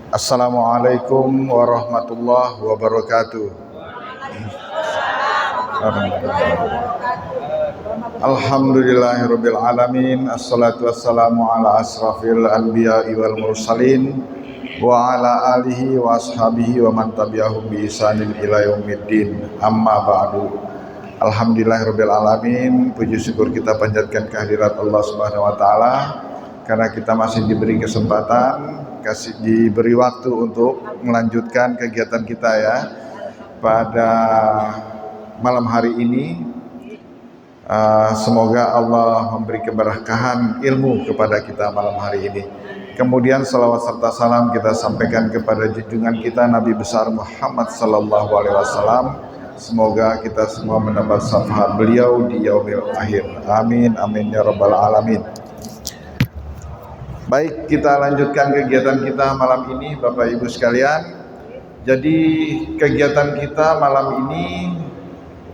Assalamualaikum warahmatullahi wabarakatuh. Alhamdulillahirabbil alamin. Assalatu wassalamu ala asrafil anbiya'i wal mursalin wa ala alihi wa ashabihi wa man tabi'ahum bi ihsanin ila yaumiddin. Amma ba'du. Alhamdulillahirabbil alamin. Puji syukur kita panjatkan kehadirat Allah Subhanahu wa taala karena kita masih diberi kesempatan, diberi waktu untuk melanjutkan kegiatan kita ya pada malam hari ini. Semoga Allah memberi keberkahan ilmu kepada kita malam hari ini. Kemudian salawat serta salam kita sampaikan kepada junjungan kita Nabi besar Muhammad sallallahu alaihi wasallam. Semoga kita semua mendapat syafaat beliau di yaumil akhir. Amin amin ya rabbal alamin. Baik, kita lanjutkan kegiatan kita malam ini Bapak Ibu sekalian. Jadi kegiatan kita malam ini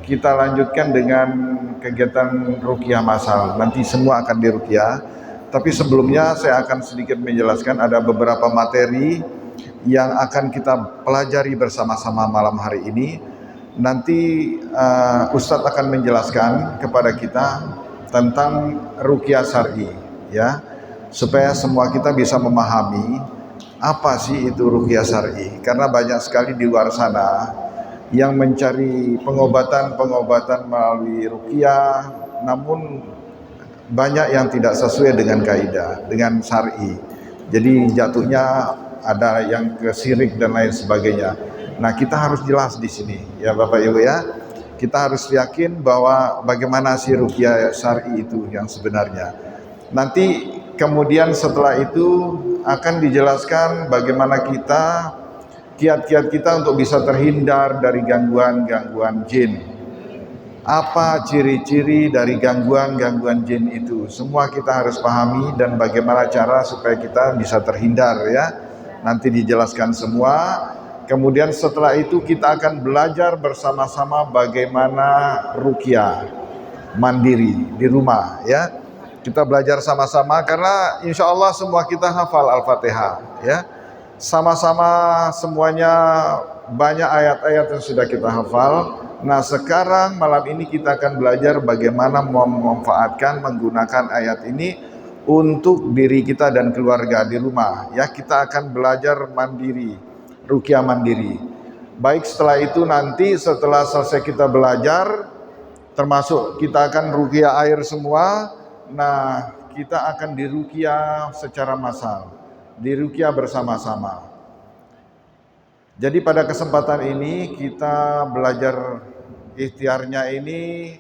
kita lanjutkan dengan kegiatan ruqyah masal. Nanti semua akan diruqyah. Tapi sebelumnya saya akan sedikit menjelaskan ada beberapa materi yang akan kita pelajari bersama-sama malam hari ini. Nanti Ustadz akan menjelaskan kepada kita tentang ruqyah syar'i ya, supaya semua kita bisa memahami apa sih itu ruqyah syar'i. Karena banyak sekali di luar sana yang mencari pengobatan melalui ruqyah, namun banyak yang tidak sesuai dengan kaidah, dengan syar'i. Jadi jatuhnya ada yang ke syirik dan lain sebagainya. Nah, kita harus jelas di sini ya Bapak Ibu ya. Kita harus yakin bahwa bagaimana sih ruqyah syar'i itu yang sebenarnya. Nanti kemudian setelah itu akan dijelaskan bagaimana kiat-kiat kita untuk bisa terhindar dari gangguan-gangguan jin. Apa ciri-ciri dari gangguan-gangguan jin itu? Semua kita harus pahami dan bagaimana cara supaya kita bisa terhindar ya. Nanti dijelaskan semua. Kemudian setelah itu kita akan belajar bersama-sama bagaimana ruqyah mandiri di rumah ya. Kita belajar sama-sama karena insya Allah semua kita hafal Al-Fatihah ya. Sama-sama semuanya banyak ayat-ayat yang sudah kita hafal. Nah sekarang malam ini kita akan belajar bagaimana memanfaatkan menggunakan ayat ini untuk diri kita dan keluarga di rumah ya. Kita akan belajar mandiri, ruqyah mandiri. Baik, setelah itu nanti setelah selesai kita belajar, termasuk kita akan ruqyah air semua. Nah kita akan diruqyah secara massal, diruqyah bersama-sama. Jadi pada kesempatan ini kita belajar ikhtiarnya ini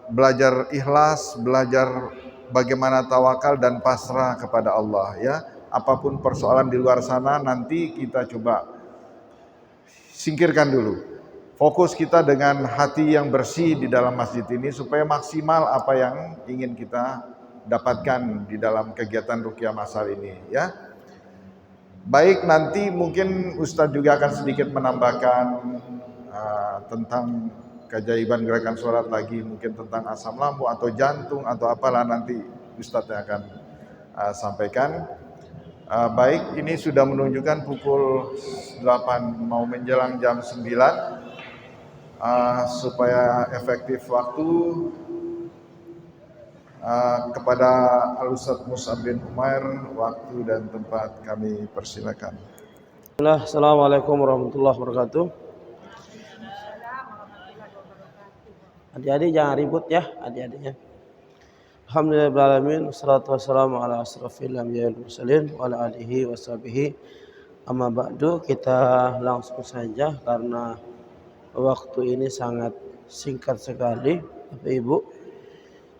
belajar ikhlas, belajar bagaimana tawakal dan pasrah kepada Allah ya. Apapun persoalan di luar sana nanti kita coba singkirkan dulu. Fokus kita dengan hati yang bersih di dalam masjid ini supaya maksimal apa yang ingin kita dapatkan di dalam kegiatan ruqyah masal ini ya. Baik, nanti mungkin Ustadz juga akan sedikit menambahkan tentang keajaiban gerakan sholat lagi, mungkin tentang asam lambung atau jantung atau apalah nanti Ustadz yang akan sampaikan. Baik, ini sudah menunjukkan pukul 8 mau menjelang jam 9. Supaya efektif waktu kepada Al-Ustadz Mus'ab bin Umair, waktu dan tempat kami persilakan. Assalamualaikum warahmatullahi wabarakatuh. Adik-adik jangan ribut ya, adik-adiknya. Alhamdulillahirrahmanirrahim. Wassalatu wassalamu ala asrafil anbiya'i wal mursalin wa ala alihi wa sahbihi. Amma ba'du, kita langsung saja karena waktu ini sangat singkat sekali Bapak Ibu.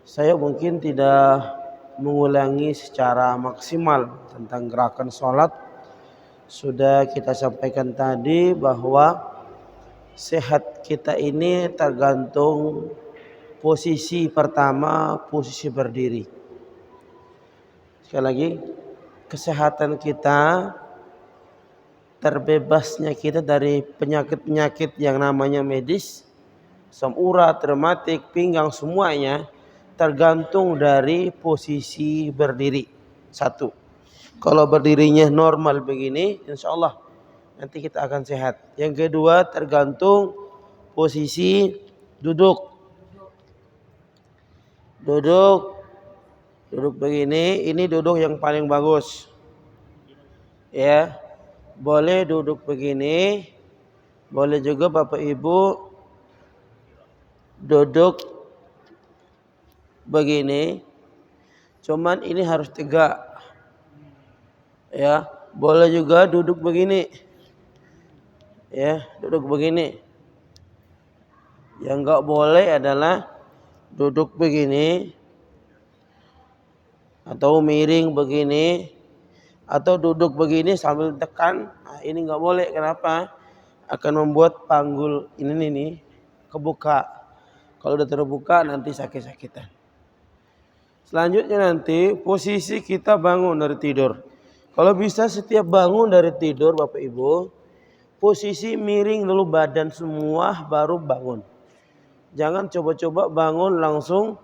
Saya mungkin tidak mengulangi secara maksimal tentang gerakan sholat. Sudah kita sampaikan tadi bahwa sehat kita ini tergantung posisi pertama, posisi berdiri. Sekali lagi, kesehatan kita, terbebasnya kita dari penyakit-penyakit yang namanya medis, asam urat, rematik, pinggang, semuanya tergantung dari posisi berdiri. Satu. Kalau berdirinya normal begini, insya Allah nanti kita akan sehat. Yang kedua tergantung posisi duduk. Duduk begini, ini duduk yang paling bagus. Ya, boleh duduk begini, boleh juga Bapak Ibu duduk begini. Cuman ini harus tegak. Ya, boleh juga duduk begini. Ya, duduk begini. Yang enggak boleh adalah duduk begini atau miring begini atau duduk begini sambil tekan. Nah, ini enggak boleh. Kenapa? Akan membuat panggul ini nih kebuka. Kalau udah terbuka nanti sakit-sakitan. Selanjutnya nanti posisi kita bangun dari tidur. Kalau bisa setiap bangun dari tidur Bapak Ibu, posisi miring dulu badan semua baru bangun. Jangan coba-coba bangun langsung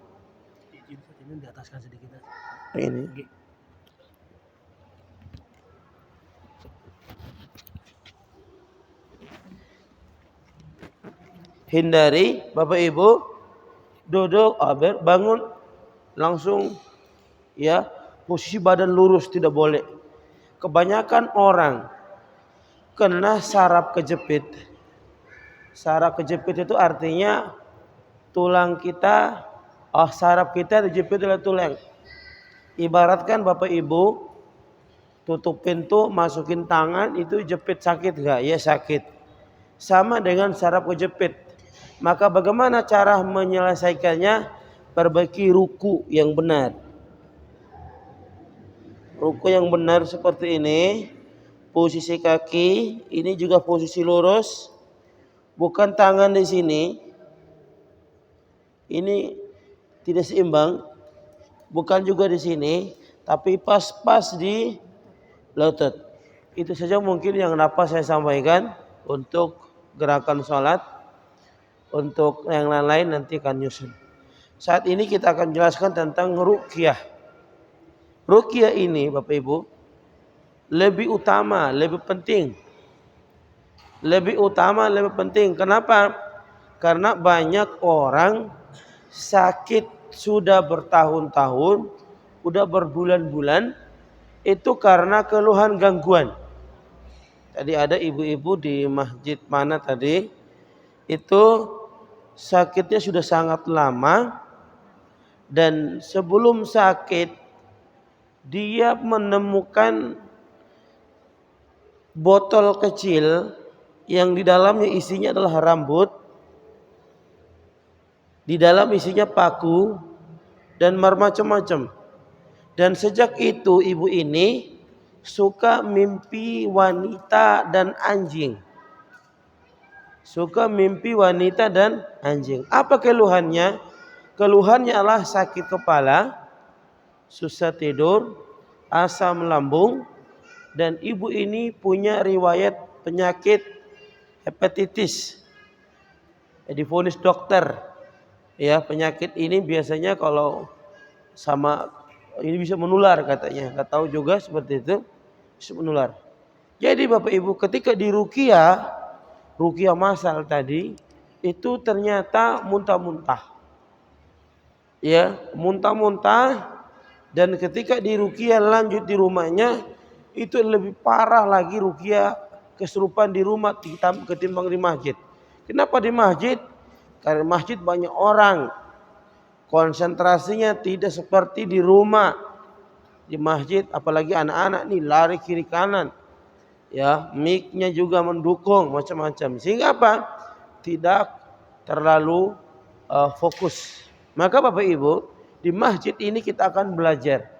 ini di ataskan sedikit. ini. Hindari Bapak Ibu duduk, bangun langsung ya posisi badan lurus, tidak boleh. Kebanyakan orang kena saraf kejepit. Saraf kejepit itu artinya tulang kita, saraf kita dijepit oleh tulang. Ibaratkan Bapak Ibu tutup pintu, masukin tangan, itu jepit, sakit gak? Ya sakit. Sama dengan saraf kejepit. Maka bagaimana cara menyelesaikannya? Perbaiki ruku yang benar. Ruku yang benar seperti ini. Posisi kaki ini juga posisi lurus. Bukan tangan di sini. Ini tidak seimbang. Bukan juga di sini, tapi pas-pas di lutut. Itu saja mungkin yang dapat saya sampaikan untuk gerakan sholat. Untuk yang lain-lain nanti akan nyusun. Saat ini kita akan jelaskan tentang ruqyah. Ruqyah ini Bapak Ibu lebih utama, lebih penting. Lebih utama, lebih penting. Kenapa? Karena banyak orang sakit sudah bertahun-tahun, sudah berbulan-bulan, itu karena keluhan gangguan. Tadi ada ibu-ibu di masjid mana tadi, itu sakitnya sudah sangat lama. Dan sebelum sakit dia menemukan botol kecil yang di dalamnya isinya adalah rambut, di dalam isinya paku dan macam-macam. Dan sejak itu ibu ini suka mimpi wanita dan anjing. Suka mimpi wanita dan anjing. Apa keluhannya? Keluhannya adalah sakit kepala, susah tidur, asam lambung, dan ibu ini punya riwayat penyakit hepatitis. Divonis dokter, ya penyakit ini biasanya kalau sama ini bisa menular katanya. Nggak tahu juga seperti itu, bisa menular. Jadi Bapak Ibu ketika di ruqyah masal tadi itu ternyata muntah-muntah. Ya, muntah-muntah, dan ketika di ruqyah lanjut di rumahnya itu lebih parah lagi ruqyah kesurupan di rumah ketimbang di masjid. Kenapa di masjid? Karena masjid banyak orang. Konsentrasinya tidak seperti di rumah. Di masjid apalagi anak-anak nih lari kiri kanan. Ya, mic-nya juga mendukung macam-macam. Sehingga apa? Tidak terlalu fokus. Maka Bapak Ibu, di masjid ini kita akan belajar.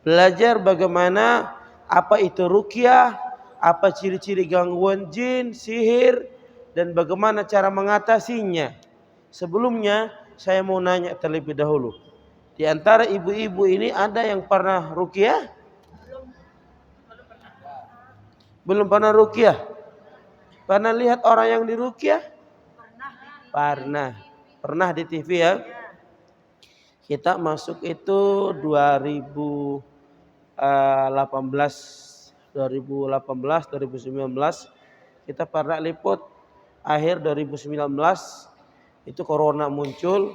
Belajar bagaimana apa itu ruqyah, apa ciri-ciri gangguan jin, sihir, dan bagaimana cara mengatasinya. Sebelumnya saya mau nanya terlebih dahulu. Di antara ibu-ibu ini ada yang pernah ruqyah? Belum pernah ruqyah? Pernah lihat orang yang di ruqyah? Pernah. Pernah di TV ya? Kita masuk itu 2000 2018, 2019 kita pernah liput. Akhir 2019 itu corona muncul,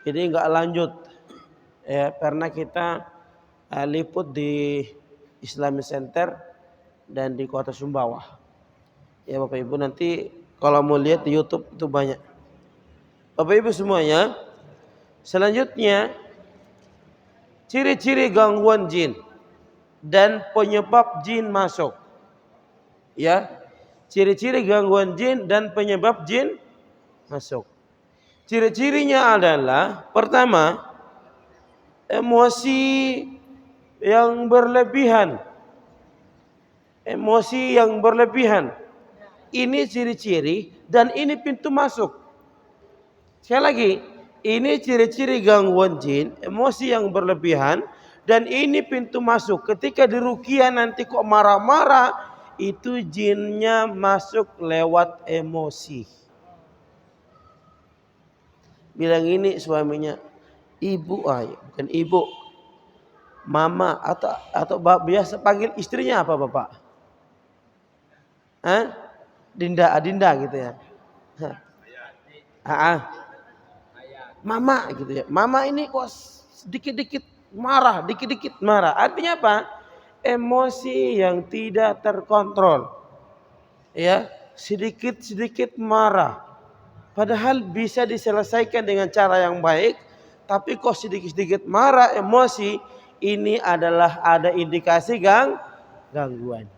ini nggak lanjut. Ya, karena kita liput di Islamic Center dan di Kota Sumbawa. Ya Bapak Ibu, nanti kalau mau lihat di YouTube itu banyak. Bapak Ibu semuanya, selanjutnya ciri-ciri gangguan jin dan penyebab jin masuk. Ya, ciri-ciri gangguan jin dan penyebab jin masuk. Ciri-cirinya adalah pertama, emosi yang berlebihan. Emosi yang berlebihan. Ini ciri-ciri dan ini pintu masuk. Sekali lagi, ini ciri-ciri gangguan jin, emosi yang berlebihan, dan ini pintu masuk. Ketika diruqyah nanti kok marah-marah, itu jinnya masuk lewat emosi. Bilang ini suaminya, ibu, bukan ibu, mama, atau biasa panggil istrinya apa Bapak? Dinda gitu ya. Mama gitu ya. Mama ini kok sedikit-dikit marah, dikit-dikit marah. Artinya apa? Emosi yang tidak terkontrol. Ya, sedikit-sedikit marah. Padahal bisa diselesaikan dengan cara yang baik, tapi kok sedikit-sedikit marah, emosi, ini adalah ada indikasi gangguan.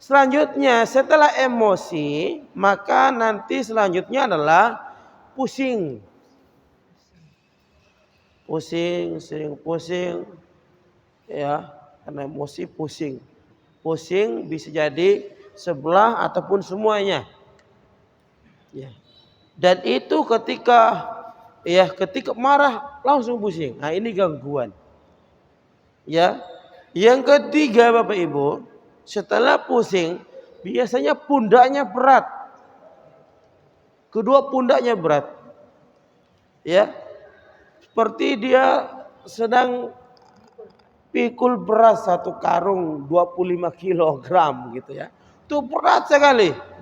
Selanjutnya setelah emosi, maka nanti selanjutnya adalah pusing. Sering pusing, ya, karena emosi pusing. Pusing bisa jadi sebelah ataupun semuanya. Ya. Dan itu ketika marah langsung pusing. Nah, ini gangguan. Ya. Yang ketiga Bapak Ibu, setelah pusing biasanya pundaknya berat. Kedua pundaknya berat. Ya. Seperti dia sedang pikul beras 1 karung 25 kilogram gitu ya. Itu berat sekali.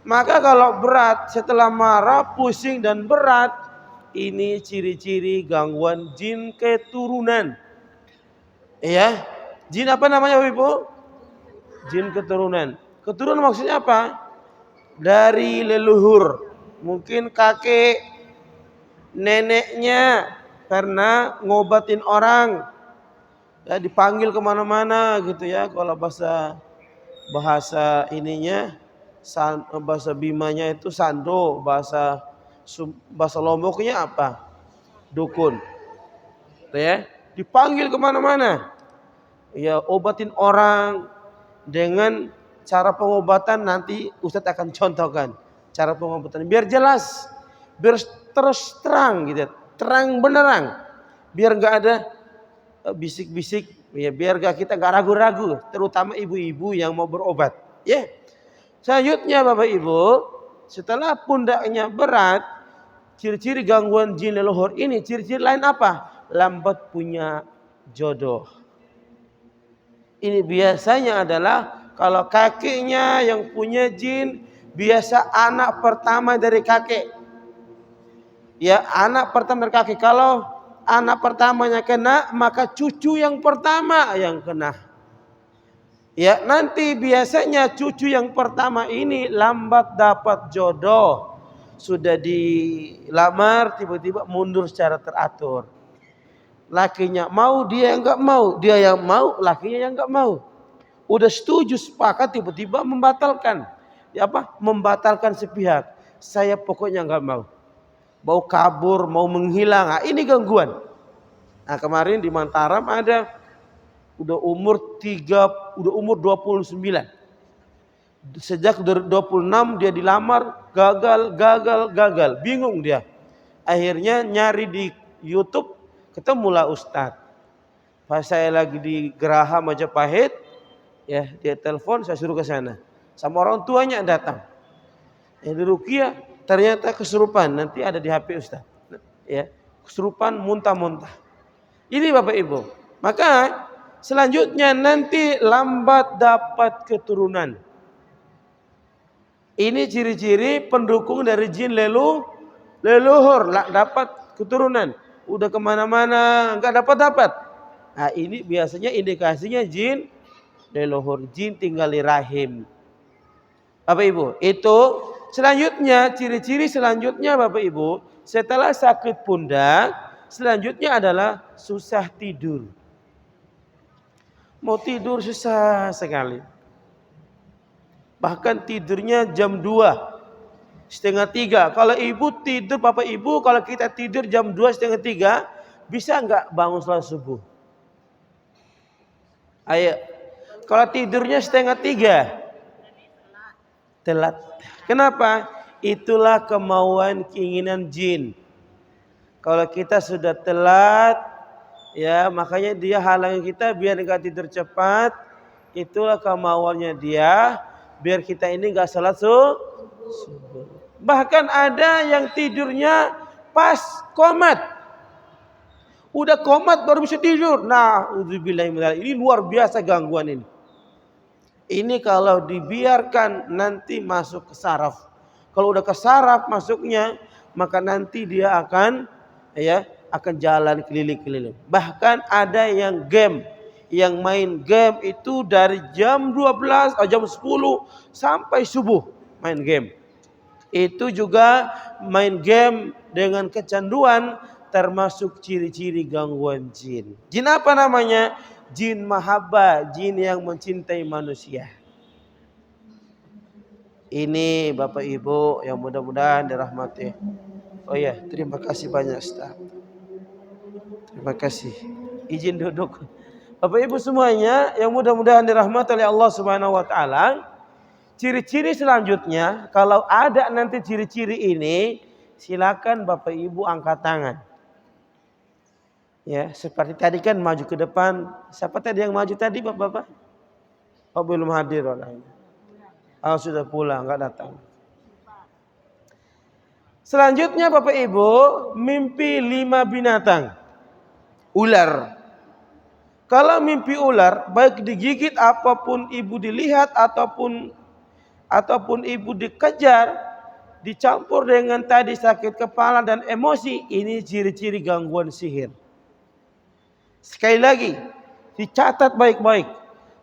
Maka kalau berat setelah marah, pusing dan berat, ini ciri-ciri gangguan jin keturunan. Ya, jin apa namanya Ibu? Jin keturunan. Keturunan maksudnya apa? Dari leluhur. Mungkin kakek, neneknya karena ngobatin orang. Ya, dipanggil kemana-mana gitu ya. Kalau bahasa ininya, bahasa Bimanya itu sando, bahasa Lomboknya apa? Dukun. Ya, dipanggil kemana-mana. Ya, obatin orang dengan cara pengobatan nanti Ustadz akan contohkan cara pengobatan biar jelas, biar terus terang gitu, terang benerang, biar nggak ada bisik-bisik, ya biar kita nggak ragu-ragu, terutama ibu-ibu yang mau berobat. Ya. Selanjutnya Bapak Ibu, setelah pundaknya berat, ciri-ciri gangguan jin leluhur ini, ciri-ciri lain apa? Lambat punya jodoh. Ini biasanya adalah kalau kakeknya yang punya jin, biasa anak pertama dari kakek. Ya, anak pertama dari kakek. Kalau anak pertamanya kena, maka cucu yang pertama yang kena. Ya, nanti biasanya cucu yang pertama ini lambat dapat jodoh. Sudah dilamar, tiba-tiba mundur secara teratur. Lakinya mau, dia yang enggak mau. Dia yang mau, lakinya yang enggak mau. Udah setuju, sepakat, tiba-tiba membatalkan. Ya apa? Membatalkan sepihak. Saya pokoknya enggak mau. Mau kabur, mau menghilang. Nah, ini gangguan. Nah, kemarin di Mataram ada udah umur 29. Sejak 26 dia dilamar, gagal. Bingung dia. Akhirnya nyari di YouTube, ketemulah Ustadz. Pas saya lagi di Geraha Majapahit, ya dia telepon, saya suruh ke sana. Sama orang tuanya datang. Yang diruqyah ternyata kesurupan, nanti ada di HP Ustadz. Ya, kesurupan muntah-muntah. Ini Bapak Ibu. Maka Selanjutnya nanti lambat dapat keturunan. Ini ciri-ciri pendukung dari jin leluhur, dapat keturunan. Udah kemana-mana nggak dapat. Nah ini biasanya indikasinya jin leluhur, jin tinggal di rahim. Bapak Ibu, itu selanjutnya ciri-ciri selanjutnya Bapak Ibu, setelah sakit pundak, selanjutnya adalah susah tidur. Mau tidur susah sekali. Bahkan tidurnya jam 2, setengah 3. Kalau ibu tidur, Bapak Ibu, kalau kita tidur jam 2, setengah 3, bisa nggak bangun setelah subuh? Ayo, kalau tidurnya setengah 3, telat. Kenapa? Itulah kemauan keinginan jin. Kalau kita sudah telat, ya makanya dia halangi kita biar nggak tidur cepat. Itulah kemauannya dia, biar kita ini nggak salat subuh. Bahkan ada yang tidurnya pas qomat. Udah qomat baru bisa tidur. Nah, ini luar biasa gangguan ini. Ini kalau dibiarkan nanti masuk ke saraf. Kalau udah ke saraf masuknya, maka nanti dia akan jalan keliling-keliling. Bahkan ada yang main game itu dari jam 12 atau jam 10 sampai subuh main game. Itu juga main game dengan kecanduan, termasuk ciri-ciri gangguan jin. Jin apa namanya? Jin mahabbah, jin yang mencintai manusia. Ini Bapak Ibu yang mudah-mudahan dirahmati. Oh ya, terima kasih banyak Ustaz. Terima kasih. Izin duduk. Bapak Ibu semuanya yang mudah-mudahan dirahmati oleh Allah Subhanahu wa taala. Ciri-ciri selanjutnya, kalau ada nanti ciri-ciri ini, silakan Bapak Ibu angkat tangan. Ya, seperti tadi kan maju ke depan. Siapa tadi yang maju tadi, Bapak-bapak? Oh, belum hadir orangnya. Oh, sudah pulang, enggak datang. Selanjutnya Bapak Ibu, mimpi 5 binatang. Ular. Kalau mimpi ular, baik digigit apapun ibu dilihat ataupun ibu dikejar, dicampur dengan tadi sakit kepala dan emosi, ini ciri-ciri gangguan sihir. Sekali lagi, dicatat baik-baik.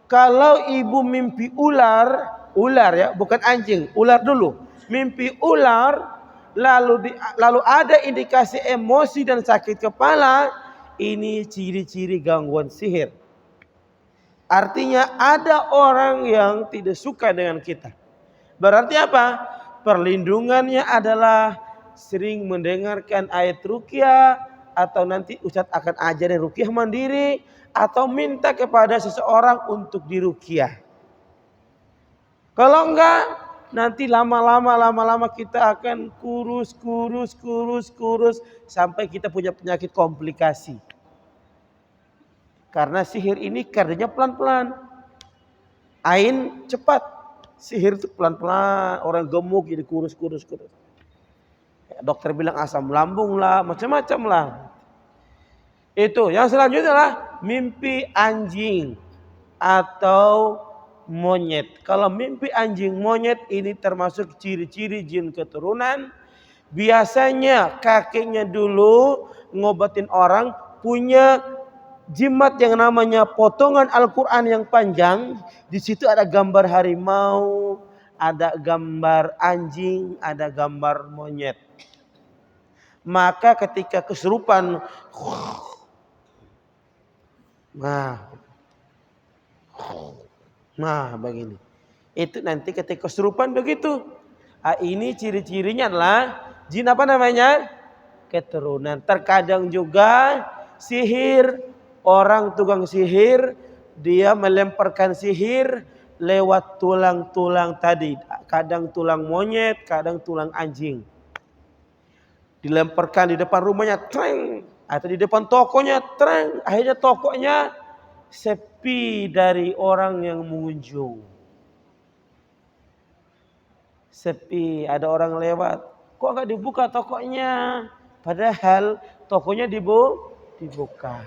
Kalau ibu mimpi ular ya, bukan anjing, ular dulu. Mimpi ular, lalu ada indikasi emosi dan sakit kepala, ini ciri-ciri gangguan sihir. Artinya ada orang yang tidak suka dengan kita. Berarti apa? Perlindungannya adalah sering mendengarkan ayat ruqyah, atau nanti Ustadz akan ajarin ruqyah mandiri, atau minta kepada seseorang untuk diruqyah. Kalau enggak, nanti lama-lama kita akan kurus sampai kita punya penyakit komplikasi. Karena sihir ini kerjanya pelan-pelan. Ain cepat, sihir itu pelan-pelan, orang gemuk jadi kurus. Dokter bilang asam lambung lah, macam-macam lah. Itu. Yang selanjutnya adalah mimpi anjing atau monyet. Kalau mimpi anjing monyet ini termasuk ciri-ciri jin keturunan. Biasanya kakeknya dulu ngobatin orang punya jimat yang namanya potongan Al-Quran yang panjang. Di situ ada gambar harimau, ada gambar anjing, ada gambar monyet. Maka ketika kesurupan, nah begini. Itu nanti ketika kesurupan begitu. Ini ciri-cirinya adalah jin apa namanya? Keturunan. Terkadang juga sihir, orang tukang sihir, dia melemparkan sihir lewat tulang-tulang tadi. Kadang tulang monyet, kadang tulang anjing. Dilemparkan di depan rumahnya, treng. Atau di depan tokonya, treng. Akhirnya tokonya sepi dari orang yang mengunjung. Sepi, ada orang lewat. Kok gak dibuka tokonya? Padahal tokonya dibuka.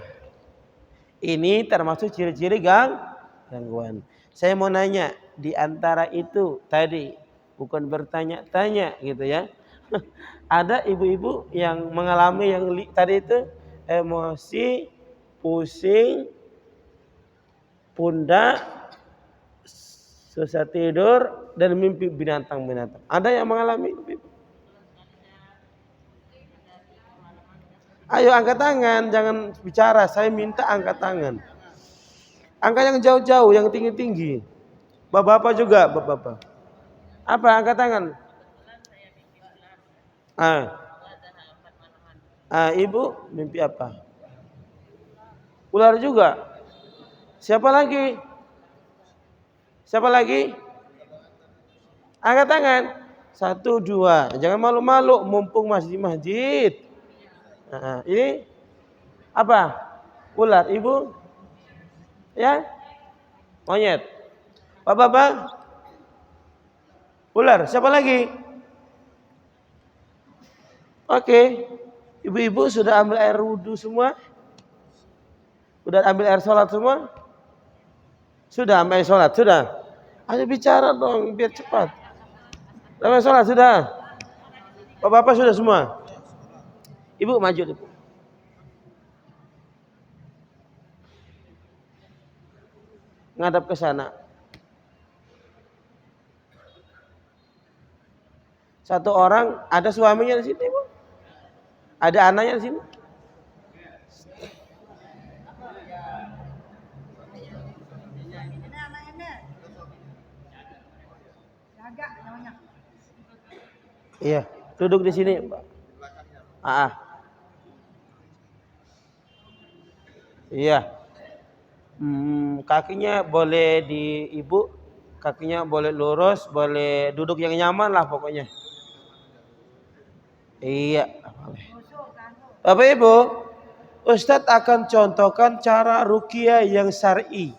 Ini termasuk ciri-ciri gangguan. Saya mau nanya, di antara itu tadi bukan bertanya-tanya gitu ya. Ada ibu-ibu yang mengalami yang tadi itu emosi, pusing, pundak, susah tidur dan mimpi binatang-binatang. Ada yang mengalami ibu? Ayo angkat tangan, jangan bicara. Saya minta angkat tangan. Angkat yang jauh-jauh, yang tinggi-tinggi. Bapak-bapak juga, bapak-bapak. Apa angkat tangan? Ibu mimpi apa? Ular juga. Siapa lagi? Siapa lagi? Angkat tangan. 1, 2. Jangan malu-malu, mumpung masih di masjid. Ini apa? Ular. Ibu? Ya? Monyet. Bapak-bapak? Ular. Siapa lagi? Oke. Ibu-ibu sudah ambil air wudhu semua? Sudah ambil air sholat semua? Sudah ambil air sholat? Sudah? Ayo bicara dong biar cepat. Ambil sholat sudah? Bapak-bapak sudah semua? Ibu maju ibu. Ngadap ke sana. Satu orang ada suaminya di sini, Bu. Ada anaknya di sini. Iya, duduk di sini, Pak. Iya. Kakinya boleh di ibu, kakinya boleh lurus, boleh duduk yang nyaman lah pokoknya. Iya. Bapak Ibu, Ustadz akan contohkan cara ruqyah yang syar'i.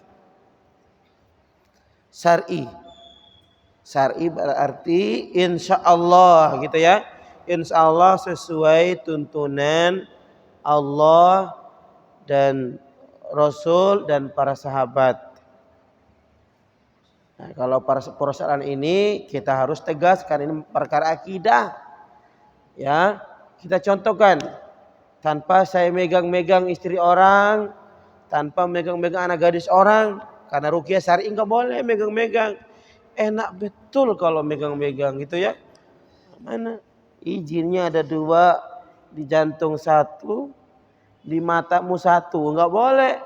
Syar'i berarti insya Allah gitu ya. Insya Allah sesuai tuntunan Allah dan Rasul dan para sahabat. Nah, kalau persoalan ini kita harus tegaskan, ini perkara akidah. Ya, kita contohkan tanpa saya megang-megang istri orang, tanpa megang-megang anak gadis orang, karena ruqyah syar'i enggak boleh megang-megang. Enak betul kalau megang-megang gitu ya. Mana izinnya ada 2, di jantung 1, di matamu 1, enggak boleh.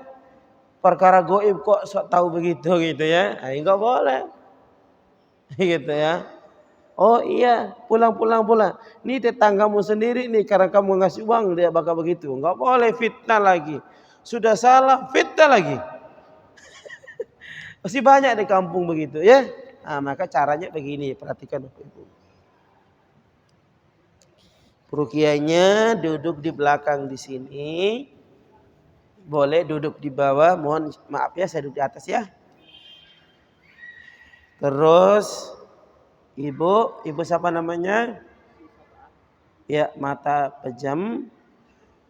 Perkara goib kok sok tahu begitu gitu ya. Enggak boleh. Gitu ya. Oh iya, pulang. Ini tetanggamu sendiri nih, karena kamu ngasih uang dia bakal begitu. Enggak boleh, fitnah lagi. Sudah salah, fitnah lagi. Masih banyak di kampung begitu ya. Nah, maka caranya begini, perhatikan Bapak Ibu. Ruqyahnya duduk di belakang di sini. Boleh duduk di bawah, mohon maaf ya saya duduk di atas ya. Terus ibu siapa namanya? Ya, mata pejam.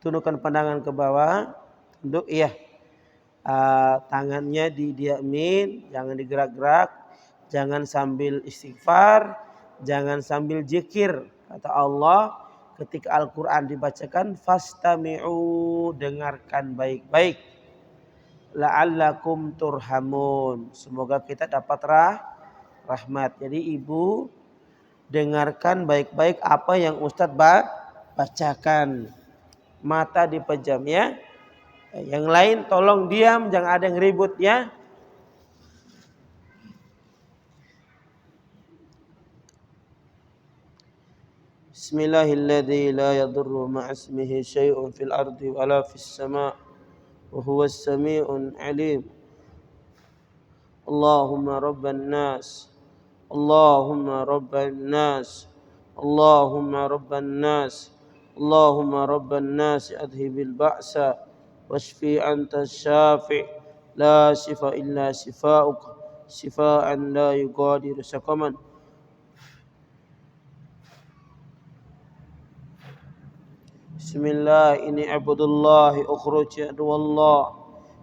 Tundukkan pandangan ke bawah. Tunduk, iya. Tangannya didiamin, jangan digerak-gerak. Jangan sambil istighfar, jangan sambil zikir. Kata Allah ketika Al-Quran dibacakan, fastami'u, dengarkan baik-baik. La'allakum turhamun, semoga kita dapat rahmat. Jadi ibu dengarkan baik-baik apa yang Ustadz bacakan. Mata dipejam ya. Yang lain tolong diam, jangan ada yang ribut ya. Bismillahilladzi la yadurru ma'asmihi syai'un fil ardi wala fis sama' wa huwas sami'un alim. Allahumma rabban nas, Allahumma rabban nas, Allahumma rabban nas, Allahumma rabban nas, adhibil ba'sa washfi anta syafi' la shifa illa shifa'uk shifa'an la yughadiru saqaman. Bismillah, ini abdullah ukhruj wallah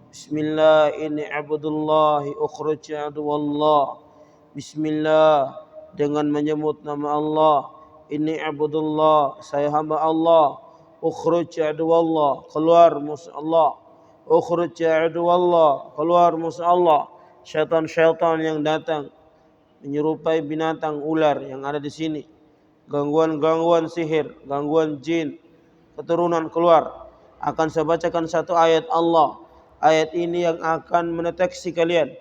Bismillah ini abdullahi ukhruj aduwallah. Bismillah dengan menyebut nama Allah. Ini abdullah, saya hamba Allah. Ukhruj aduwallah, keluar musuh Allah. Ukhruj aduwallah, keluar musuh Allah. Syaitan-syaitan yang datang menyerupai binatang ular yang ada di sini. Gangguan-gangguan sihir, gangguan jin, keturunan keluar. Akan saya bacakan satu ayat Allah. Ayat ini yang akan mendeteksi kalian,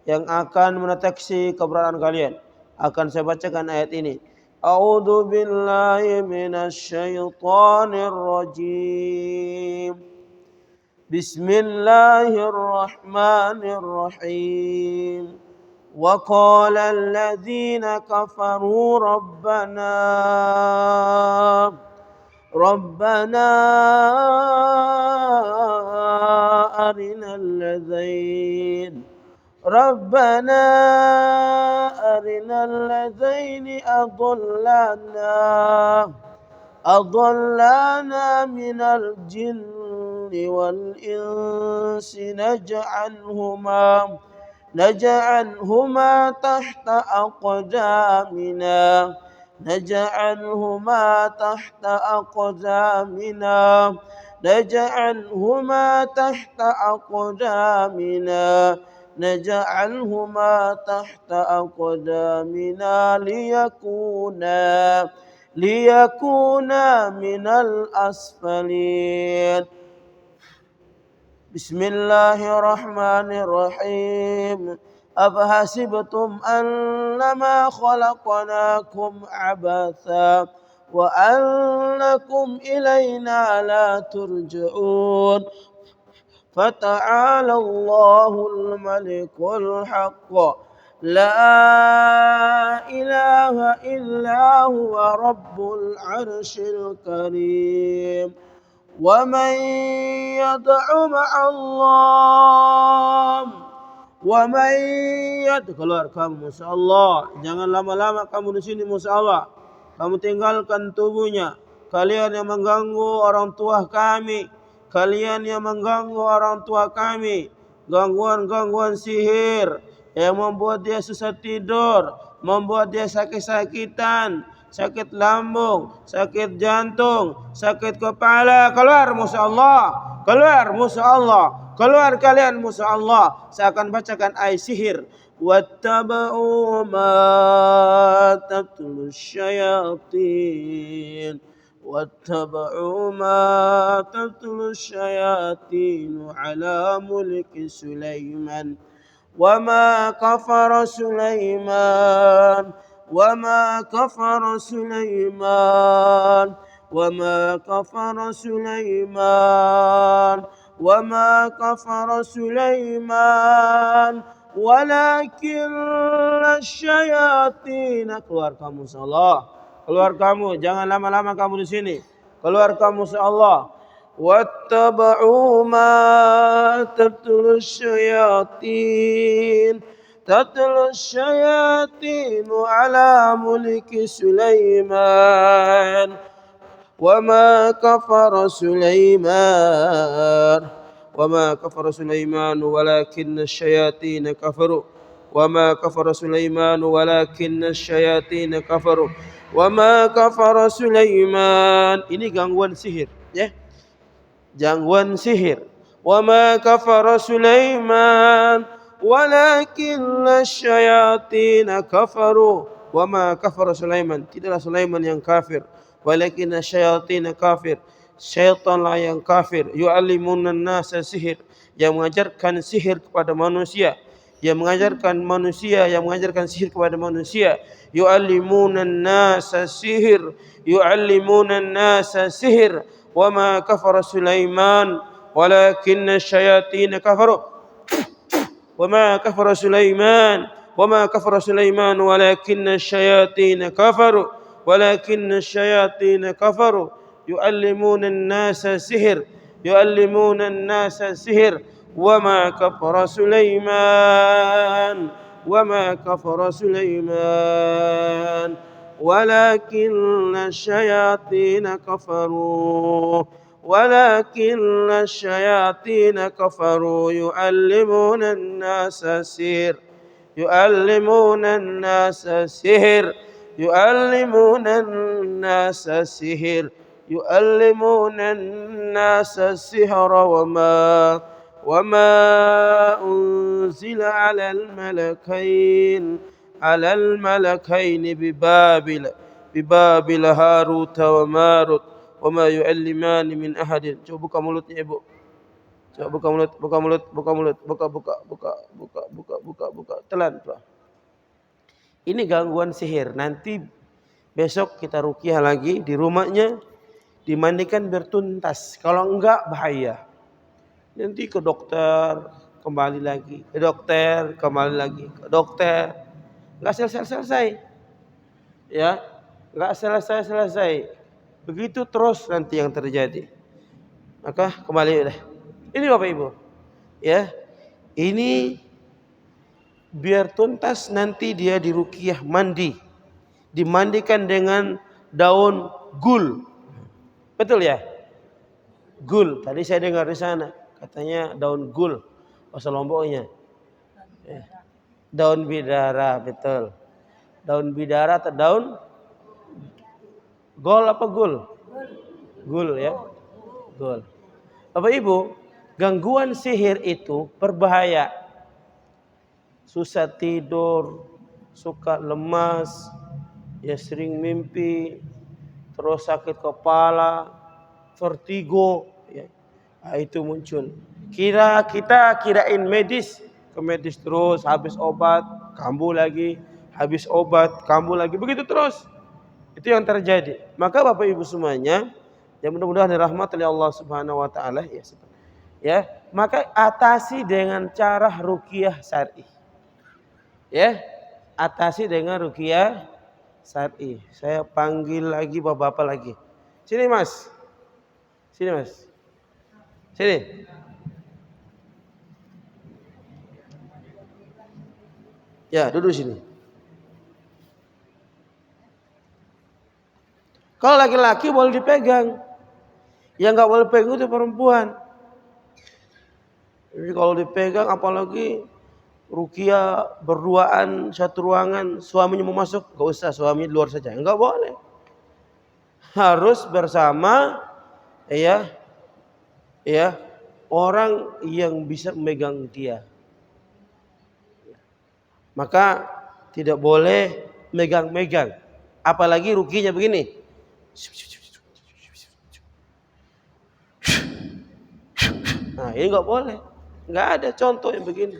yang akan mendeteksi keberadaan kalian. Akan saya bacakan ayat ini. A'udzu billahi minasyaitonir rajim. Bismillahirrahmanirrahim. Wa qala alladziina kafaru ربنا أرنا الذين أضلانا من الجن والإنس نجعلهما تحت أقدامنا ليكونا من الأسفلين. Bismillahirrahmanirrahim. أفحسبتم أنما خلقناكم عبثا وأنكم إلينا لا ترجعون فتعالى الله الملك الحق لا إله إلا هو رب العرش الكريم. ومن يدع مع الله keluar kamu Masya Allah. Jangan lama-lama kamu di sini Masya Allah. Kamu tinggalkan tubuhnya. Kalian yang mengganggu orang tua kami, kalian yang mengganggu orang tua kami, gangguan-gangguan sihir yang membuat dia susah tidur, membuat dia sakit-sakitan, sakit lambung, sakit jantung, sakit kepala. Keluar Masya Allah. Keluar Masya Allah. Keluar kalian Masya Allah. Saya akan bacakan ayat sihir. Wattaba'u ma tatlu syayatin. Wattaba'u ma tatlu syayatin ala mulki Sulaiman. Wama kafara Sulaiman. وما كفر سليمان ولكن الشياطين. Keluar kamu insyaallah. Keluar kamu, jangan lama-lama kamu di sini. Keluar kamu insyaallah. Wattaba'u ma tatlu الشياطين على ملك سليمان وما كفر سليمان ولكن الشياطين كفروا وما كفر سليمان. Ini gangguan sihir ya. Gangguan sihir. وما كفر سليمان ولكن الشياطين كفروا. وما كفر Sulaiman, tidaklah Sulaiman yang kafir, walakin asyayatin kafir, syaitanlah yang kafir. Yu'allimunan nasa sihir, yang mengajarkan sihir kepada manusia, yang mengajarkan sihir kepada manusia. Yu'allimunan nasa sihir, wama kafara Sulaiman walakin asyayatin kafaru. وما كفر سليمان ولكن الشياطين كفروا يعلمون الناس السحر وما كفر سليمان ولكن الشياطين كفروا ولكن الشياطين كفروا يعلمون الناس السحر يعلمون الناس السحر يعلمون الناس السحر يعلمون الناس السحر وما أنزل على الملكين ببابل هاروت وماروت وما يعلمان من أحد. Coba buka mulutnya ibu. Coba buka mulut, buka, telan. Ini gangguan sihir. Nanti besok kita ruqyah lagi di rumahnya, dimandikan biar tuntas. Kalau enggak bahaya. Nanti ke dokter, kembali lagi, ke dokter, kembali lagi, ke dokter. Enggak selesai. Ya, enggak selesai. Begitu terus nanti yang terjadi. Maka kembali udah. Ini Bapak Ibu. Ya. Ini biar tuntas nanti dia diruqyah mandi. Dimandikan dengan daun gul. Betul ya? Gul. Tadi saya dengar di sana katanya daun gul bahasa Lomboknya. Ya. Daun bidara, betul. Daun bidara atau daun gol apa gul? Gul ya. Gul. Bapak Ibu, gangguan sihir itu berbahaya. Susah tidur, suka lemas, ya sering mimpi, terus sakit kepala, vertigo, ya. Nah, itu muncul. Kita kirain medis, ke medis terus, habis obat, kambuh lagi, habis obat, kambuh lagi, begitu terus. Itu yang terjadi. Maka Bapak Ibu semuanya, yang mudah-mudahan dirahmati oleh Allah Subhanahu wa taala ya, maka atasi dengan cara ruqyah syar'i. Ya, atasi dengan ruqyah syar'i. Saya panggil lagi bapak-bapak lagi. Sini Mas. Sini. Ya, duduk sini. Kalau laki-laki boleh dipegang. Yang nggak boleh pegang itu perempuan. Jadi kalau dipegang apalagi ruqyah berduaan satu ruangan, suaminya mau masuk, nggak usah, suami luar saja. Nggak boleh. Harus bersama ya orang yang bisa memegang dia. Maka tidak boleh megang-megang. Apalagi ruqyahnya begini. Nah, ini nggak boleh. Nggak ada contoh yang begini.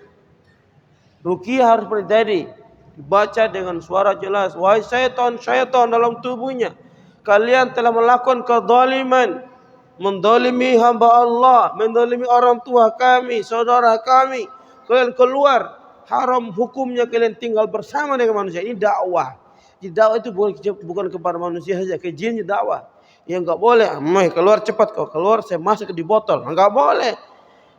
Ruqyah harus terjadi. Dibaca dengan suara jelas. Wahai syaitan dalam tubuhnya, kalian telah melakukan kezaliman, mendolimi hamba Allah, mendolimi orang tua kami, saudara kami. Kalian keluar. Haram hukumnya kalian tinggal bersama dengan manusia. Ini dakwah. Jadi dakwah itu bukan kepada manusia saja, ke jin dakwah. Yang enggak boleh, keluar cepat kau keluar, saya masuk di botol. Enggak boleh.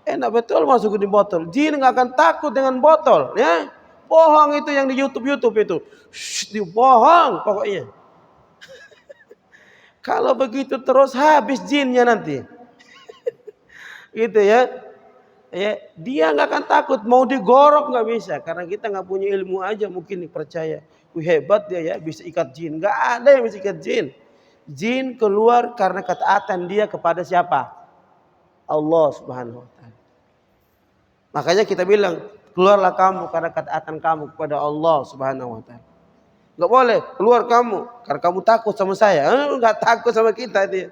Enak betul masuk di botol. Jin enggak akan takut dengan botol, ya. Bohong itu yang di YouTube itu. Bohong pokoknya. Kalau begitu terus habis jinnya nanti. Gitu ya. Ya, dia nggak akan takut, mau digorok nggak bisa, karena kita nggak punya ilmu aja mungkin percaya, hebat dia ya bisa ikat jin, nggak ada yang bisa ikat jin. Jin keluar karena ketaatan dia kepada siapa? Allah Subhanahu Wa Taala. Makanya kita bilang keluarlah kamu karena ketaatan kamu kepada Allah Subhanahu Wa Taala. Nggak boleh keluar kamu karena kamu takut sama saya, nggak takut sama kita dia.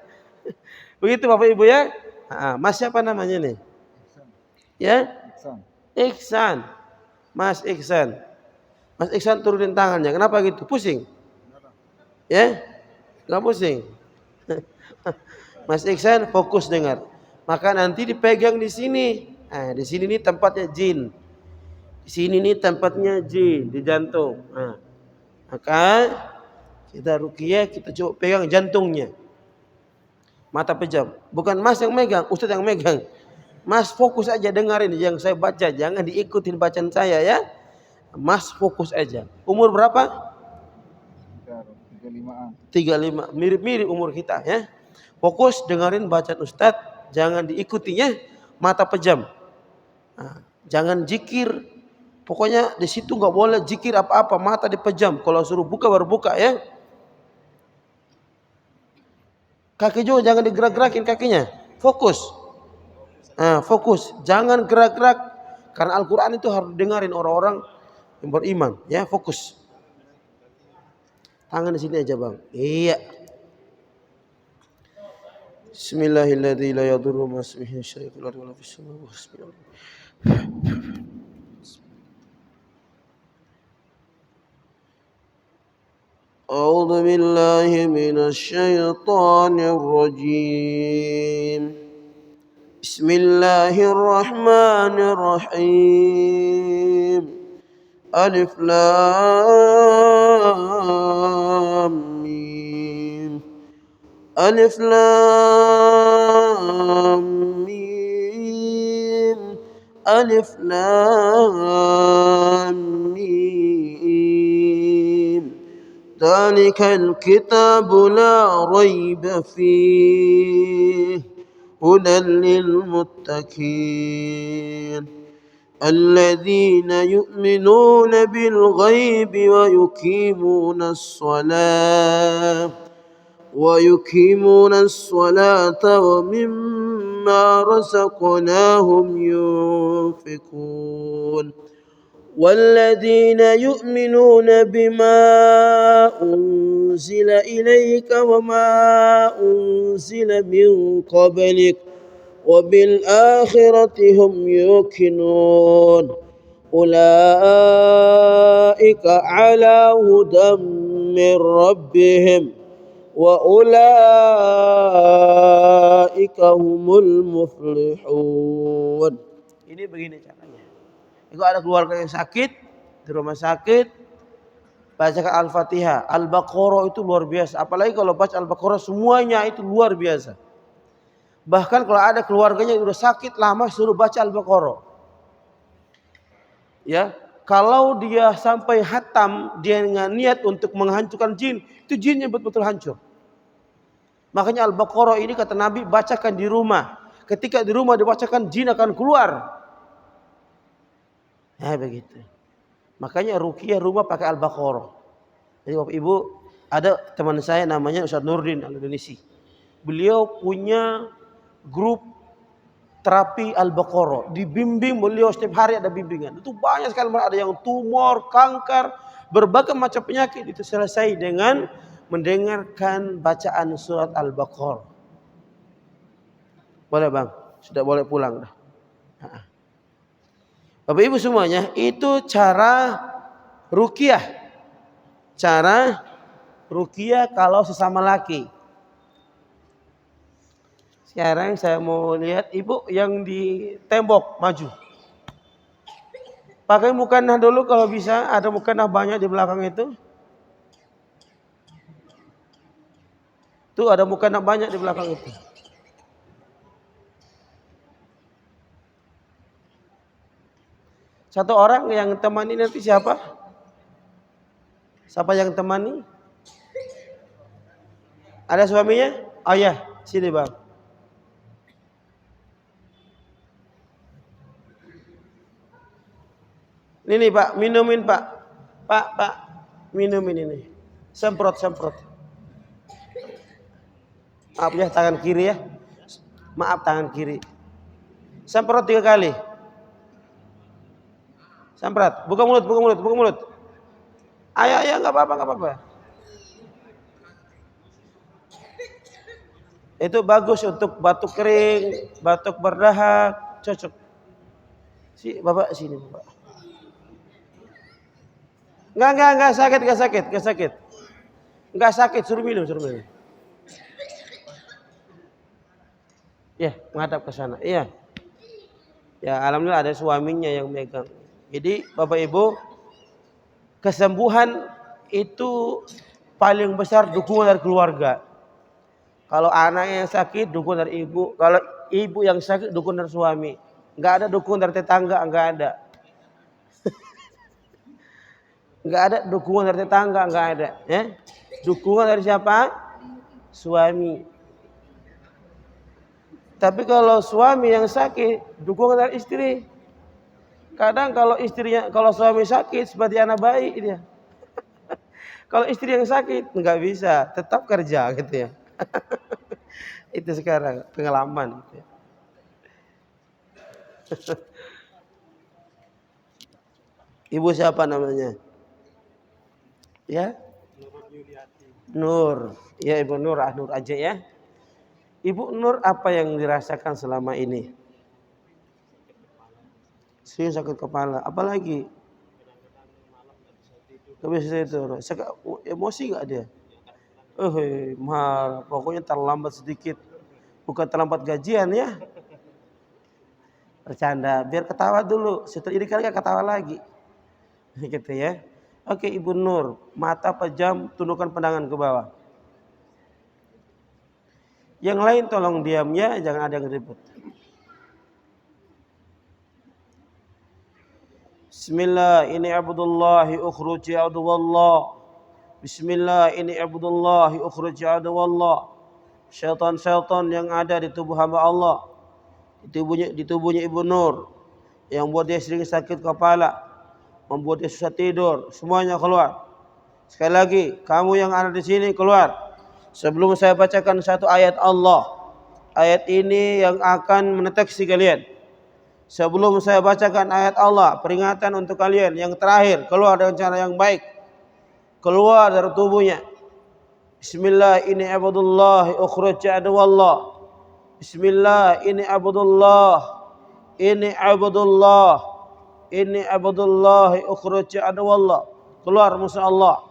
Begitu Bapak Ibu ya. Mas siapa namanya nih? Ya, Iksan. Mas Iksan. Mas Iksan turunin tangannya. Kenapa gitu? Pusing? Ya, nggak pusing. Mas Iksan fokus dengar. Maka nanti dipegang di sini. Nah, di sini nih tempatnya jin. Di sini nih tempatnya jin di jantung. Nah, maka kita ruqyah, kita coba pegang jantungnya. Mata pejam. Bukan Mas yang megang, Ustaz yang megang. Mas fokus aja dengarin yang saya baca, jangan diikutin bacaan saya ya. Mas fokus aja. Umur berapa? 35. Mirip-mirip umur kita ya. Fokus dengerin bacaan Ustadz, jangan diikutinya mata pejam. Nah, jangan zikir. Pokoknya di situ nggak boleh zikir apa-apa, mata dipejam. Kalau suruh buka baru buka ya. Kaki juga jangan digerak-gerakin kakinya. Fokus. Nah, fokus. Jangan gerak-gerak. Karena Al-Quran itu harus dengarin orang-orang yang beriman. Ya, fokus. Tangan di sini aja bang. Iya. Bismillahirrahmanirrahim. La yadurru ma ismihi syai'un fil ardi wa la fis samaa'i. أعوذ بالله من الشيطان الرجيم بسم الله الرحمن الرحيم ألف لام ميم ألف لام ميم ألف لام ميم ذلك الكتاب لا ريب فيه هدى للمتقين الذين يؤمنون بالغيب ويقيمون الصلاة ومما رزقناهم ينفقون والذين يؤمنون بما أنزل إليك وما أنزل من قبلك وبالآخرة هم يوقنون أولئك على هدى من ربهم وأولئك هم المفلحون. Ini begini caranya. Kalau ada keluarga yang sakit di rumah sakit, bacakan Al-Fatihah, Al-Baqarah itu luar biasa. Apalagi kalau baca Al-Baqarah semuanya itu luar biasa. Bahkan kalau ada keluarganya yang sudah sakit lama suruh baca Al-Baqarah. Ya, kalau dia sampai hatam dia dengan niat untuk menghancurkan jin, itu jinnya betul-betul hancur. Makanya Al-Baqarah ini kata Nabi bacakan di rumah. Ketika di rumah dibacakan jin akan keluar. Ya begitu. Makanya ruqyah rumah pakai Al-Baqarah. Jadi Bapak Ibu, ada teman saya namanya Ustaz Nurdin Al-Indonesia. Beliau punya grup terapi Al-Baqarah. Dibimbing beliau setiap hari ada bimbingan. Itu banyak sekali, ada yang tumor, kanker, berbagai macam penyakit itu selesai dengan mendengarkan bacaan surat Al-Baqarah. Boleh bang, sudah boleh pulang dah. Bapak Ibu semuanya, itu cara ruqyah. Cara ruqyah kalau sesama laki. Sekarang saya mau lihat ibu yang di tembok maju. Pakai mukannah dulu kalau bisa, ada mukannah banyak di belakang itu. Tuh ada mukannah banyak di belakang itu. Satu orang yang temani nanti siapa? Siapa yang temani? Ada suaminya? Oh ya, sini bang. Ini pak, minumin pak. Pak, minumin ini. Semprot. Maaf ya, tangan kiri ya. Maaf tangan kiri. Semprot 3 kali. Semprot, buka mulut. Ayo, nggak apa-apa. Itu bagus untuk batuk kering, batuk berdahak, cocok. Si bapak sini bapak. Enggak sakit. Enggak sakit, suruh minum. Ya, menghadap ke sana. Iya. Ya, alhamdulillah ada suaminya yang megang. Jadi Bapak Ibu, kesembuhan itu paling besar dukungan dari keluarga. Kalau anak yang sakit dukungan dari ibu, kalau ibu yang sakit dukungan dari suami. Enggak ada dukungan dari tetangga, enggak ada. Enggak ada dukungan dari tetangga, enggak ada, ya. Dukungan dari siapa? Suami. Tapi kalau suami yang sakit, dukung dari istri. Kadang kalau suami sakit seperti anak bayi dia. Kalau istri yang sakit nggak bisa, tetap kerja gitu ya. Itu sekarang pengalaman gitu ya. Ibu siapa namanya? Ya? Nur. Ya Ibu Nur, Nur aja ya. Ibu Nur apa yang dirasakan selama ini? Sering sakit kepala, apalagi? Gak bisa tidur. Emosi gak dia? Marah. Pokoknya terlambat sedikit. Bukan terlambat gajian ya. Bercanda, biar ketawa dulu. Setelah ini kali ketawa lagi. Gitu ya. Oke Ibu Nur, mata pejam, tundukkan pandangan ke bawah. Yang lain tolong diam ya, jangan ada yang ribut. Bismillah, ini abdullahi ukhruji aduwallah. Bismillah, ini abdullahi ukhruji aduwallah. Syaitan-syaitan yang ada di tubuh hamba Allah, di tubuhnya Ibu Nur, yang buat dia sering sakit kepala, membuat dia susah tidur, semuanya keluar. Sekali lagi, kamu yang ada di sini keluar. Sebelum saya bacakan satu ayat Allah, ayat ini yang akan mendeteksi kalian. Sebelum saya bacakan ayat Allah, peringatan untuk kalian yang terakhir, keluar dengan cara yang baik, keluar dari tubuhnya. Bismillah, ini abdullah ukhruj aduwallah. Bismillah, ini abdullah, ini abdullah, ini abdullah ukhruj aduwallah. Keluar musuh Allah.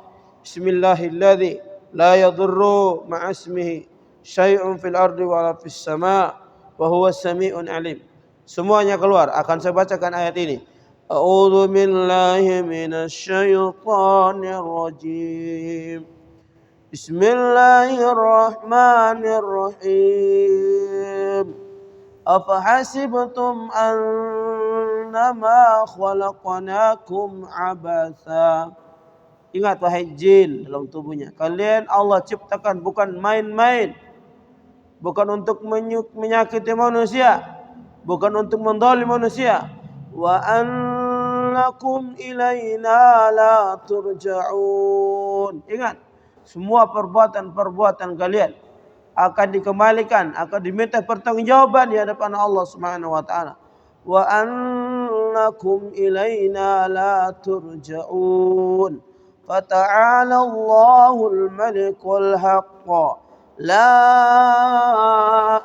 Bismillahilladzi la yadurru ma'asmihi syai'un fil ardi wa la fis sama' wa huwas sami'un alim. Semuanya keluar. Akan saya bacakan ayat ini. A'udzu billahi minasyaitonir rajim. Bismillahirrahmanirrahim. Afahasibtum annama khalaqnakum abatha. Ingat wahai jin dalam tubuhnya, kalian Allah ciptakan bukan main-main, bukan untuk menyakiti manusia, bukan untuk mendolimi manusia. Wa annakum ilaina la turja'un. Ingat, semua perbuatan-perbuatan kalian akan dikembalikan, akan diminta pertanggungjawaban di hadapan Allah Subhanahu wa taala. Wa annakum ilaina la turja'un. Fata'ala Allahul Malikul Haqq. La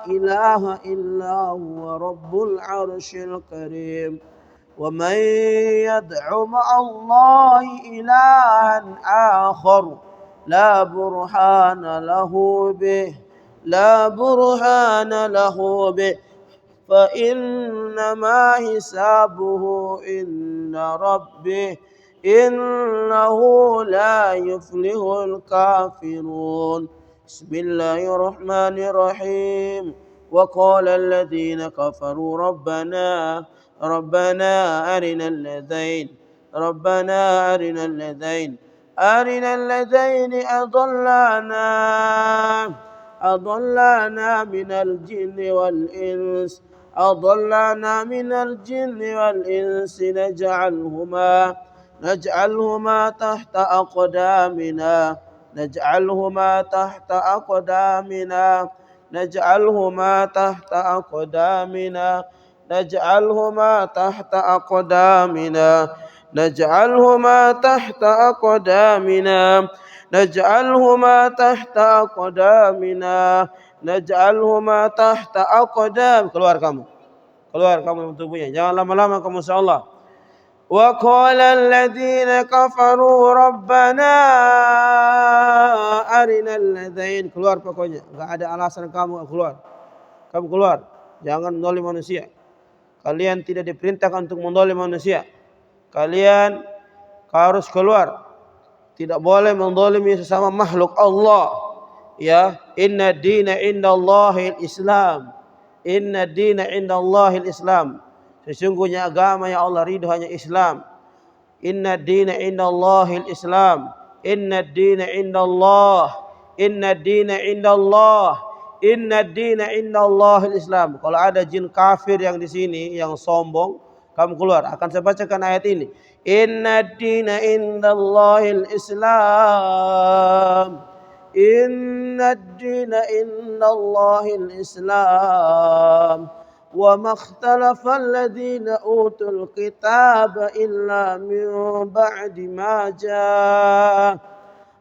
ilaha illa huwa Rabbul Arsyil Karim. Wa man yad'u ma'allahi ilahan akhar la burhana lahu bih, la burhana lahu bih, fa innama hisabuhu inna rabbih innahu la yuflihul kafirun. Bismillahirrahmanirrahim. Wa qala alladhina kafaru rabbana arina alladhain أضلانا من الجن والإنس نجعلهما تحت أقدامنا Keluar kamu dari tubuhnya, jangan lama-lama kamu insyaallah. Wa qala alladziina kafaru rabbana arinal ladzain. Keluar pokoknya, enggak ada alasan kamu keluar. Kamu keluar, jangan mendolim manusia. Kalian tidak diperintahkan untuk mendolim manusia. Kalian harus keluar. Tidak boleh mendolimi sesama makhluk Allah. Ya, inna dina indallahil Islam. Inna dina indallahil Islam. Sesungguhnya agama yang Allah ridho hanya Islam. Inna dina indallahil Islam. Inna dina indallah. Inna dina indallah. Inna dina indallahil Islam. Kalau ada jin kafir yang di sini yang sombong, kamu keluar. Akan saya bacakan ayat ini. Inna dina indallahil Islam. Inna dina indallahil Islam. Wa makhtalafa alladhina utul kitab illa min ba'di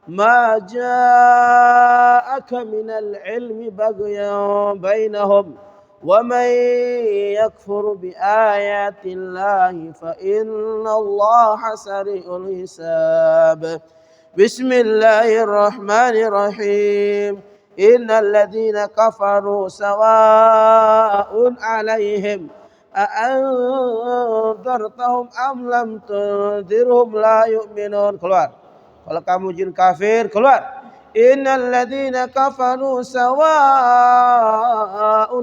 ما جاءك من العلم بغيا بينهم ومن يكفر بآيات الله فإن الله سريع الحساب بسم الله الرحمن الرحيم إن الذين كفروا سواء عليهم أأنذرتهم أم لم تنذرهم لا يؤمنون. Keluar. Kalau kamu jin kafir, keluar. Innal ladzina kafaru sawa'un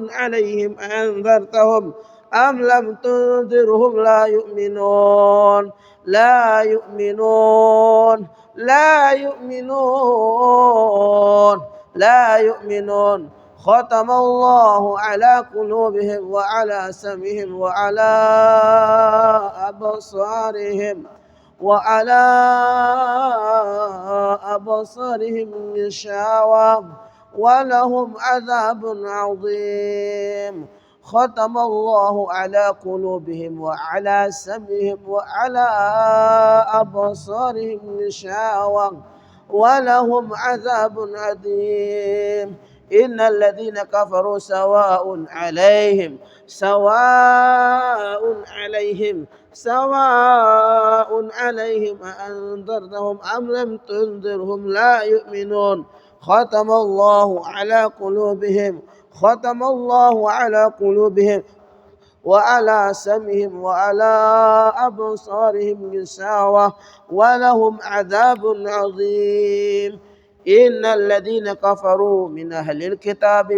'alaihim anzartahum am lam tunzirhum la yu'minun. La yu'minun. La yu'minun. La yu'minun. Khatamallahu 'ala qulubihim wa 'ala sam'ihim wa 'ala absarihim وعلى أبصارهم غشاوة ولهم عذاب عظيم ختم الله على قلوبهم وعلى سمعهم وعلى أبصارهم غشاوة ولهم عذاب عظيم إن الذين كفروا سواء عليهم أأنذرتهم أم لم تنذرهم لا يؤمنون ختم الله على قلوبهم وعلى سمعهم وعلى أبصارهم غشاوة ولهم عذاب عظيم إن الذين كفروا من أهل الكتاب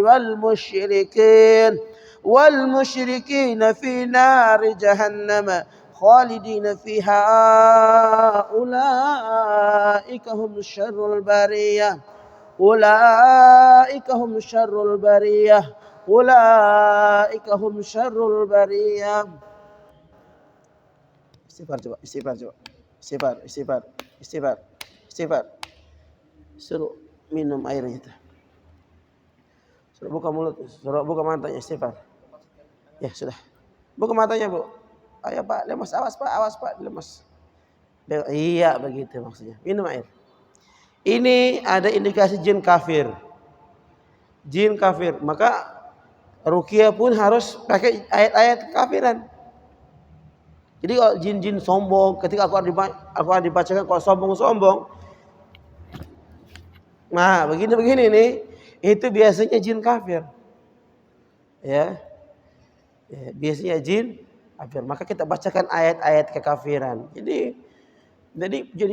والمشركين في نار جهنم خالدين فيها أولئك هم شر البرية. Istighfar. Suruh minum airnya itu. Suruh buka mulut, suruh buka matanya, istighfar. Ya sudah. Buka matanya, Bu. Ayo Pak, lemas, awas Pak, lemas. Iya begitu maksudnya. Minum air. Ini ada indikasi jin kafir. Maka ruqyah pun harus pakai ayat-ayat kekafiran. Jadi kalau jin-jin sombong, ketika aku dibacakan kalau sombong. Nah, begini nih, itu biasanya jin kafir. Ya. Biasanya jin kafir. Maka kita bacakan ayat-ayat kekafiran. Jadi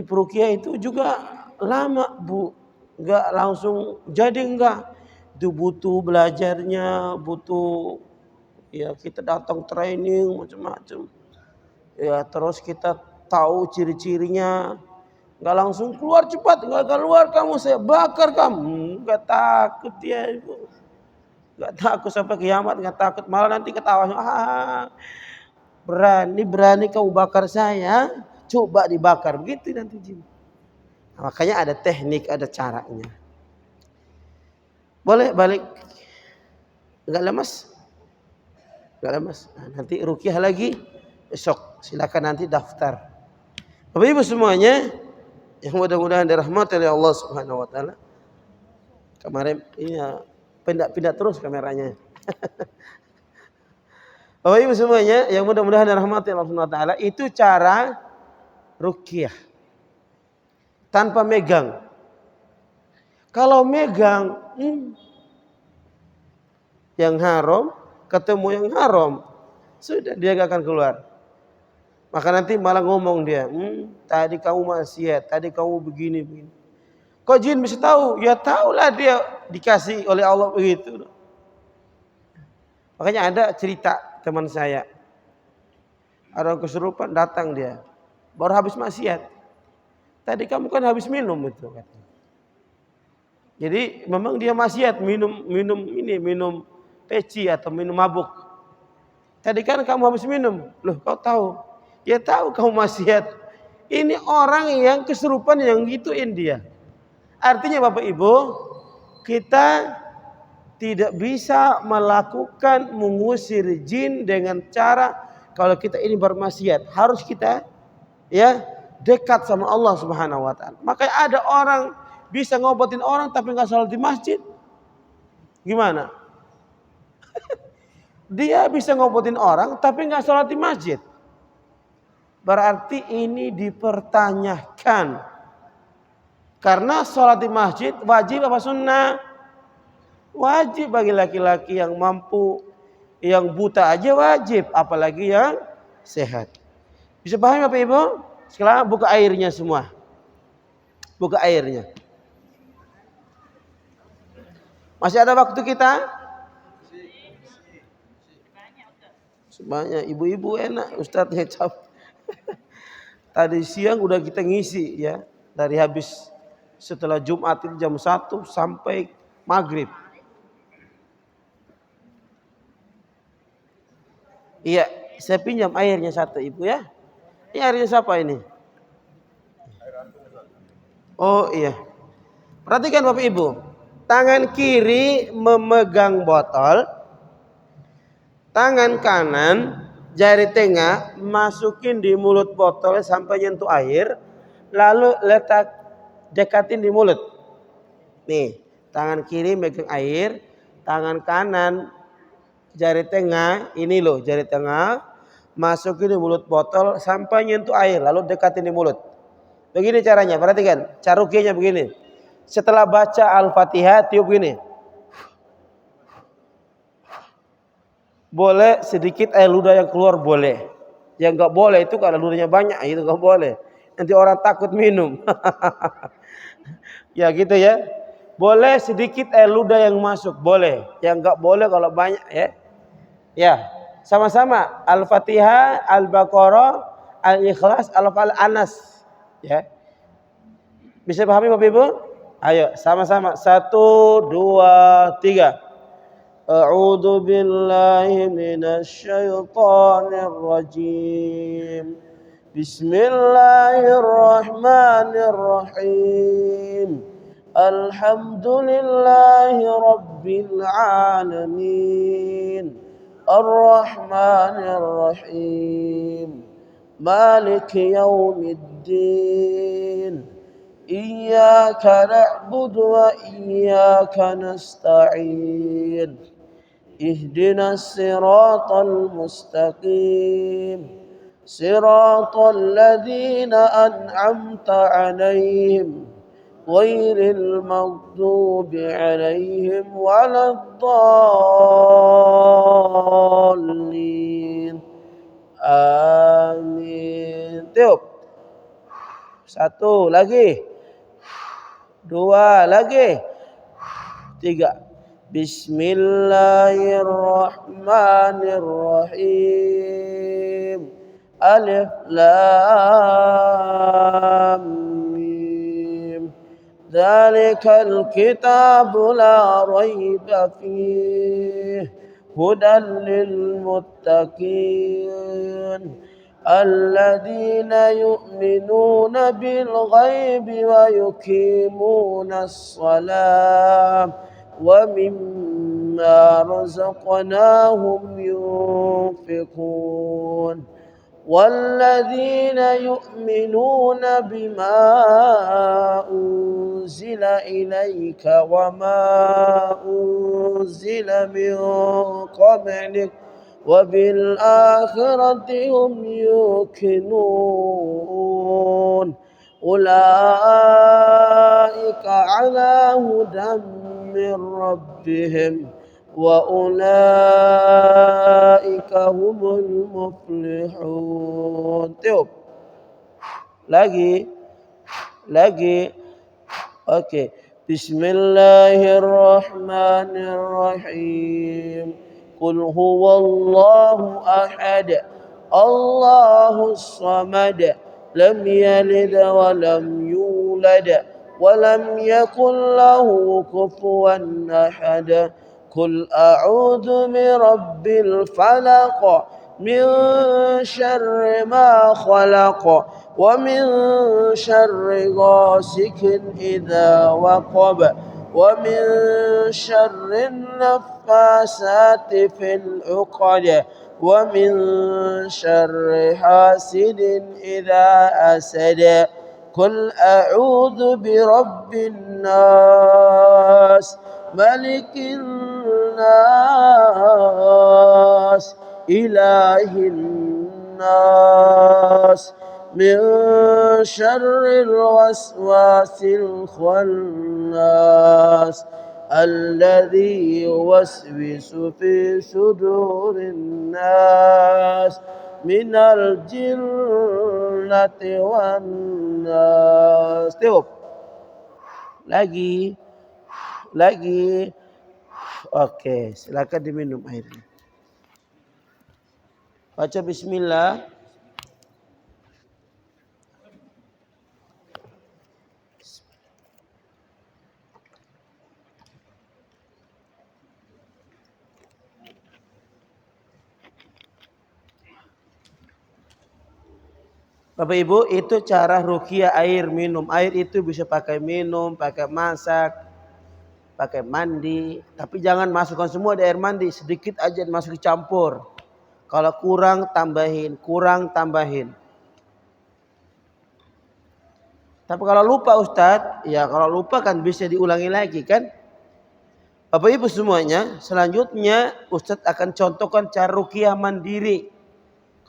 peruqyah itu juga lama, Bu. Enggak langsung jadi enggak. Itu butuh belajarnya, butuh ya kita datang training macam-macam. Ya, terus kita tahu ciri-cirinya. Enggak langsung keluar cepat, enggak keluar kamu saya bakar kamu. Enggak takut dia Ibu. Enggak takut sampai kiamat, enggak takut, malah nanti ketawa. Berani kamu bakar saya, coba dibakar. Begitu nanti jin. Nah, makanya ada teknik, ada caranya. Boleh balik. Enggak lemas? Nah, nanti ruqyah lagi besok. Silakan nanti daftar. Bapak Ibu semuanya yang mudah-mudahan dirahmati oleh Allah Subhanahu wa taala. Kemarin ini ya, pindah terus kameranya. Bapak Ibu semuanya yang mudah-mudahan dirahmati Allah Subhanahu wa taala, itu cara ruqyah. Tanpa megang. Kalau megang yang haram ketemu yang haram, sudah dia gak akan keluar. Maka nanti malah ngomong dia, tadi kamu maksiat, tadi kamu begini. Kok jin bisa tahu? Ya tahulah dia dikasih oleh Allah begitu. Makanya ada cerita teman saya, ada orang kesurupan datang dia, baru habis maksiat. Tadi kamu kan habis minum itu katanya. Jadi memang dia maksiat minum peci atau minum mabuk. Tadi kan kamu habis minum, loh kau tahu? Ya tahu kamu maksiat. Ini orang yang kesurupan yang gituin dia. Artinya Bapak Ibu, kita tidak bisa melakukan mengusir jin dengan cara kalau kita ini bermaksiat. Harus kita ya dekat sama Allah Subhanahu wa taala. Makanya ada orang bisa ngobatin orang tapi nggak salat di masjid. Gimana? Dia bisa ngobatin orang tapi nggak salat di masjid. Berarti ini dipertanyakan. Karena salat di masjid wajib apa sunnah? Wajib bagi laki-laki yang mampu, yang buta aja wajib, apalagi yang sehat. Bisa paham Bapak Ibu? Sekarang buka airnya semua. Buka airnya. Masih ada waktu kita? Sebanyak ibu-ibu enak, Ustadz ngecap. Tadi siang udah kita ngisi ya. Dari habis setelah Jumat itu jam 1 sampai maghrib. Iya, saya pinjam airnya satu ibu ya. Ini airnya siapa ini? Oh iya. Perhatikan Bapak Ibu. Tangan kiri memegang botol. Tangan kanan jari tengah masukin di mulut botol sampai nyentuh air. Lalu dekatin di mulut. Nih, tangan kiri megang air. Tangan kanan jari tengah, ini loh jari tengah, masukin di mulut botol sampai nyentuh air, lalu dekatin di mulut. Begini caranya, perhatikan. Cara ruqyahnya begini. Setelah baca Al-Fatihah, tiup begini. Boleh sedikit air ludah yang keluar, boleh. Yang nggak boleh itu kalau ludahnya banyak, itu nggak boleh. Nanti orang takut minum. Ya gitu ya. Boleh sedikit air ludah yang masuk, boleh. Yang nggak boleh kalau banyak ya. Ya, sama-sama Al-Fatihah, Al-Baqarah, Al-Ikhlas, Al-Anas. Ya. Bisa pahami Bapak Ibu? Ayo sama-sama. 1, 2, 3. A'udzu billahi minasy syaithanir rajim. Bismillahirrahmanirrahim. Alhamdulillahi rabbil alamin. Ar-Rahmanir Rahim. Maliki yaumiddin. Iyyaka na'budu wa iyyaka nasta'in. Ihdinas siratal mustaqim. Siratal ladzina an'amta 'alaihim. Ghairil maghdubi 'alaihim waladdallin. Amin. Tiup. 1 lagi. 2 lagi. 3. Bismillahirrahmanirrahim. Alif Lam Mim. Dzalikal kitabu la raiba fihi hudan lil muttaqin alladzina yu'minuna bil ghaibi wa yuqimunas shalah wa mimma razaqnahum yunfiqun والذين يؤمنون بما أنزل إليك وما أنزل من قبلك وبالآخرة هم يوقنون أولئك على هدى من ربهم وأولئك هم المفلحون. Tiup. Lagi. Oke. Bismillahirrahmanirrahim. Qul huwallahu ahad. Allahus samad. Lam yalid wa lam yulad ولم يكن له كفوا أحد قل أعوذ برب الفلق من شر ما خلق ومن شر غاسق إذا وقب ومن شر النفاسات في العقد ومن شر حاسد إذا حسد قل أعوذ برب الناس ملك الناس إله الناس من شر الوسواس الخناس الذي يوسوس في صدور الناس من الجنة والناس. Cukup. Lagi. Oke, silakan diminum airnya. Baca bismillah. Bapak Ibu, itu cara ruqyah air minum. Air itu bisa pakai minum, pakai masak, pakai mandi. Tapi jangan masukkan semua di air mandi. Sedikit aja masuk campur. Kalau kurang tambahin. Tapi kalau lupa Ustadz, ya kalau lupa kan bisa diulangi lagi kan. Bapak Ibu semuanya, selanjutnya Ustadz akan contohkan cara ruqyah mandiri.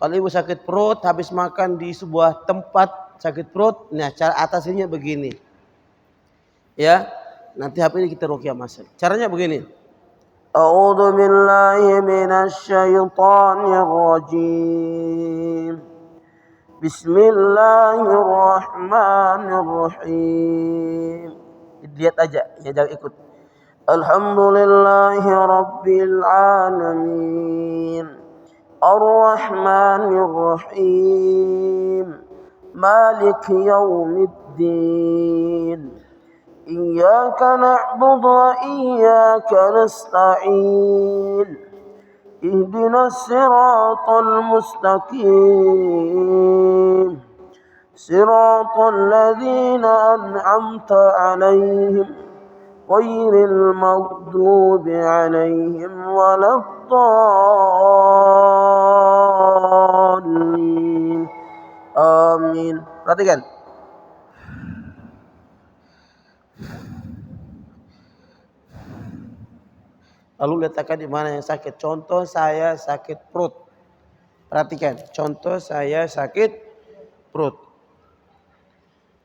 Kalau ibu sakit perut, habis makan di sebuah tempat sakit perut, nah cara atasinya begini. Ya, nanti HP ini kita ruqyah masal. Caranya begini. A'udzu billahi minasy syaithanir rajim. Bismillahirrahmanirrahim. Lihat aja, ya jangan ikut. Alhamdulillahi rabbil alamin. الرحمن الرحيم مالك يوم الدين إياك نعبد وإياك نستعين اهدنا الصراط المستقيم صراط الذين أنعمت عليهم غير المغضوب عليهم ولا الضالين آمين. Perhatikan. Lalu letakkan di mana yang sakit. Contoh saya sakit perut. Perhatikan. Contoh saya sakit perut.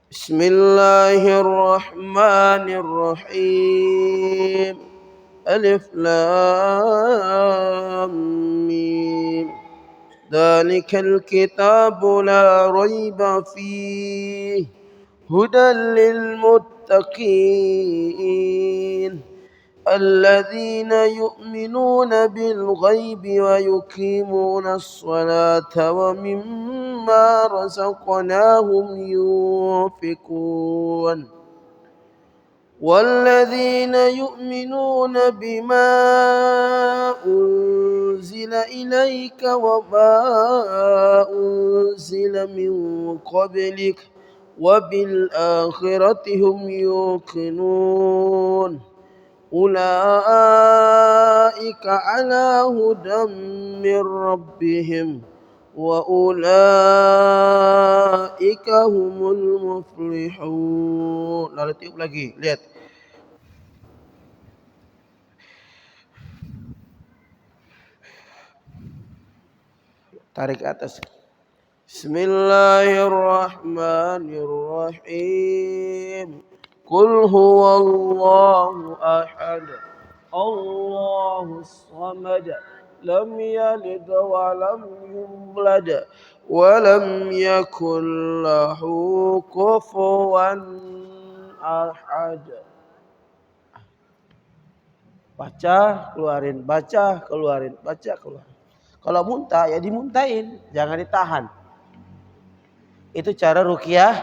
Bismillahirrahmanirrahim. Alif lam mim. Dzalikal kitabu la raiba fihi hudan lil muttaqin alladzina yu'minuna bil ghaibi wa yuqimuna as-salata wa mimma razaqnahum yunfiqun والذين يؤمنون بما أنزل إليك وما أنزل من قبلك وبالآخرة هم يوقنون أولئك على هدى من ربهم وأولئك هم المفلحون. Lalu tiup lagi, lihat. Tarik ke atas. Bismillahirrahmanirrahim. Qul huwallahu ahad. Allahus samad. Lam yalid wa lam yulad wa lam yakul lahu kufuwan ahad. Baca, keluarin, baca, keluarin, baca, keluarin. Kalau muntah ya dimuntahin, jangan ditahan. Itu cara ruqyah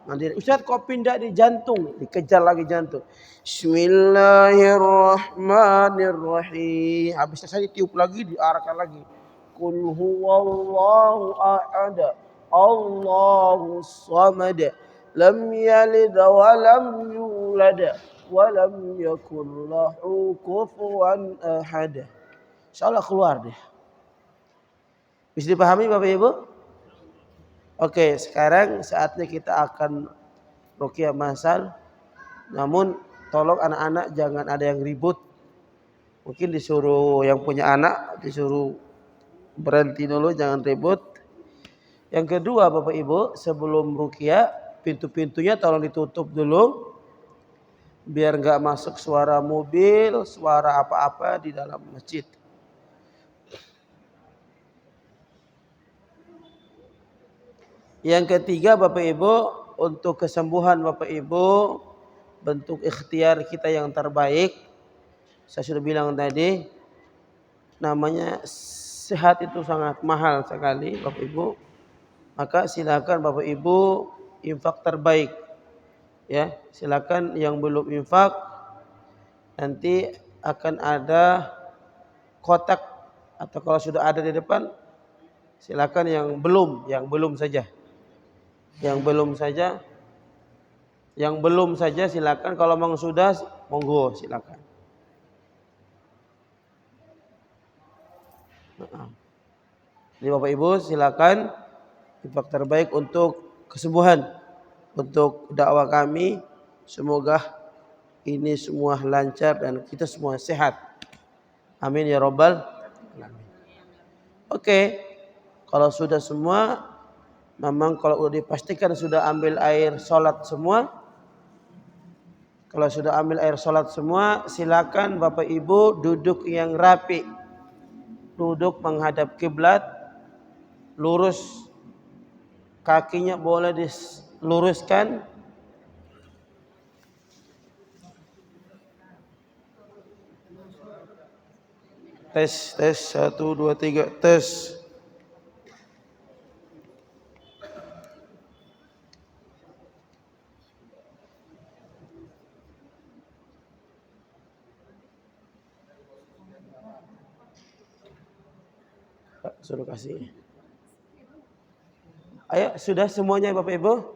Nanti Ustaz kok pindah di jantung, dikejar lagi jantung. Bismillahirrahmanirrahim. Habis saya tiup lagi, diarahkan lagi. Qul huwallahu ahad. Allahu samad. Lam yalid wa lam yulad wa lam yakul lahu kufuwan ahad. Insyaallah keluar deh. Bisa dipahami Bapak Ibu? Oke, sekarang saatnya kita akan ruqyah masal. Namun tolong anak-anak jangan ada yang ribut. Mungkin disuruh yang punya anak disuruh berhenti dulu, jangan ribut. Yang kedua Bapak Ibu, sebelum ruqyah pintu-pintunya tolong ditutup dulu biar enggak masuk suara mobil, suara apa-apa di dalam masjid. Yang ketiga Bapak Ibu, untuk kesembuhan Bapak Ibu, bentuk ikhtiar kita yang terbaik. Saya sudah bilang tadi, namanya sehat itu sangat mahal sekali Bapak Ibu. Maka silakan Bapak Ibu infak terbaik. Ya, silakan yang belum infak nanti akan ada kotak atau kalau sudah ada di depan silakan yang belum saja. Yang belum saja silakan, kalau memang sudah monggo silakan. Jadi Bapak Ibu silakan infak terbaik untuk kesembuhan, untuk dakwah kami. Semoga ini semua lancar dan kita semua sehat. Amin ya rabbal alamin. Oke, kalau sudah semua, memang kalau sudah dipastikan sudah ambil air sholat semua. Kalau sudah ambil air sholat semua, silakan Bapak Ibu duduk yang rapi. Duduk menghadap kiblat, lurus. Kakinya boleh diluruskan. Tes 1 2 3 tes. Suruh kasih. Ayo, sudah semuanya Bapak Ibu?